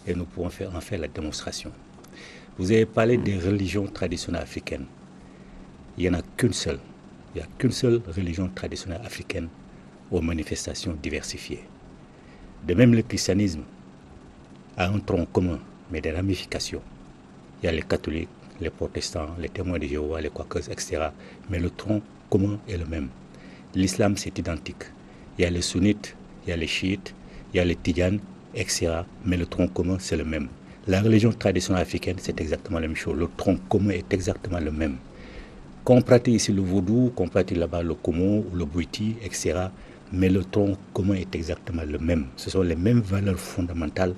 et nous pouvons en faire la démonstration. Vous avez parlé des religions traditionnelles africaines. Il n'y en a qu'une seule. Il n'y a qu'une seule religion traditionnelle africaine aux manifestations diversifiées. De même, le christianisme a un tronc commun, mais des ramifications. Il y a les catholiques, les protestants, les témoins de Jéhovah, les quakers, etc. Mais le tronc commun est le même. L'islam, c'est identique. Il y a les sunnites, il y a les chiites, il y a les tidjanes, etc. Mais le tronc commun, c'est le même. La religion traditionnelle africaine, c'est exactement la même chose. Le tronc commun est exactement le même. Qu'on pratique ici le vaudou, qu'on pratique là-bas le komo ou le bouiti, etc. Mais le tronc commun est exactement le même. Ce sont les mêmes valeurs fondamentales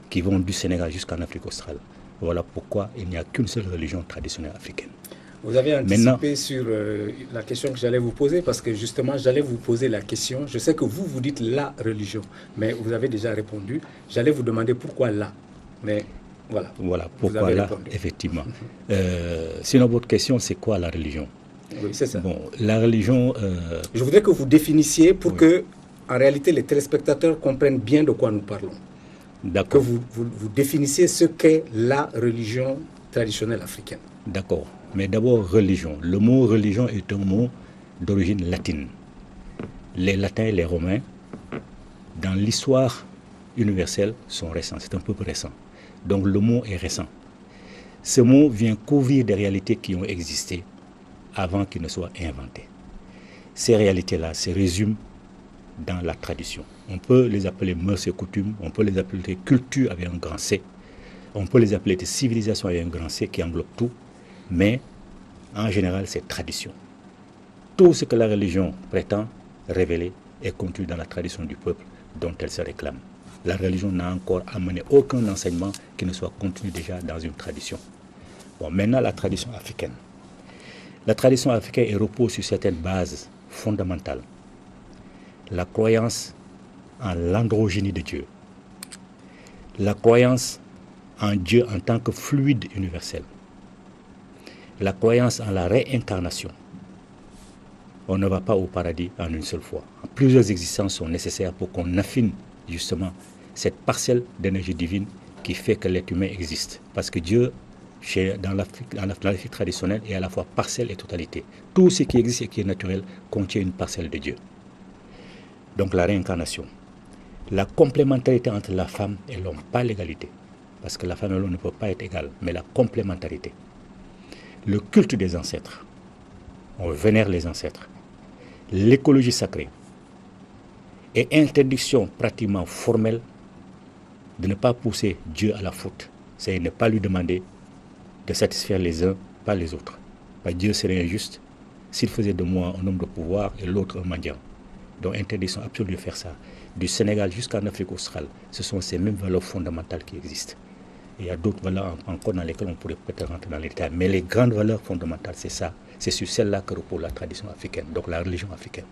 qui vont du Sénégal jusqu'en Afrique australe. Voilà pourquoi il n'y a qu'une seule religion traditionnelle africaine. Vous avez anticipé sur la question que j'allais vous poser, parce que justement, j'allais vous poser la question. Je sais que vous dites la religion, mais vous avez déjà répondu. J'allais vous demander pourquoi la. Mais voilà. Voilà, pourquoi là, effectivement. Sinon, votre question, c'est quoi la religion? Oui, c'est ça. Bon, la religion... Je voudrais que vous définissiez pour que, en réalité, les téléspectateurs comprennent bien de quoi nous parlons. D'accord. Que vous définissiez ce qu'est la religion traditionnelle africaine. D'accord. Mais d'abord, religion. Le mot religion est un mot d'origine latine. Les latins et les romains, dans l'histoire universelle, sont récents. C'est un peu récent. Donc le mot est récent. Ce mot vient couvrir des réalités qui ont existé avant qu'il ne soit inventé. Ces réalités-là se résument dans la tradition. On peut les appeler mœurs et coutumes, on peut les appeler culture avec un grand C, on peut les appeler des civilisations avec un grand C qui englobe tout, mais en général c'est tradition. Tout ce que la religion prétend révéler est contenu dans la tradition du peuple dont elle se réclame. La religion n'a encore amené aucun enseignement qui ne soit contenu déjà dans une tradition. Bon, maintenant la tradition africaine. La tradition africaine repose sur certaines bases fondamentales. La croyance en l'androgynie de Dieu. La croyance en Dieu en tant que fluide universel. La croyance en la réincarnation. On ne va pas au paradis en une seule fois. Plusieurs existences sont nécessaires pour qu'on affine justement cette parcelle d'énergie divine qui fait que l'être humain existe. Parce que Dieu, dans l'Afrique traditionnelle, est à la fois parcelle et totalité. Tout ce qui existe et qui est naturel contient une parcelle de Dieu. Donc la réincarnation. La complémentarité entre la femme et l'homme, pas l'égalité. Parce que la femme et l'homme ne peuvent pas être égales, mais la complémentarité. Le culte des ancêtres. On vénère les ancêtres. L'écologie sacrée. Et interdiction pratiquement formelle de ne pas pousser Dieu à la faute. C'est ne pas lui demander de satisfaire les uns, pas les autres. Parce que Dieu serait injuste s'il faisait de moi un homme de pouvoir et l'autre un mendiant. Donc interdiction absolue de faire ça. Du Sénégal jusqu'en Afrique australe, ce sont ces mêmes valeurs fondamentales qui existent. Et il y a d'autres valeurs encore dans lesquelles on pourrait peut-être rentrer dans les détails. Mais les grandes valeurs fondamentales, c'est ça. C'est sur celle-là que repose la tradition africaine, donc la religion africaine.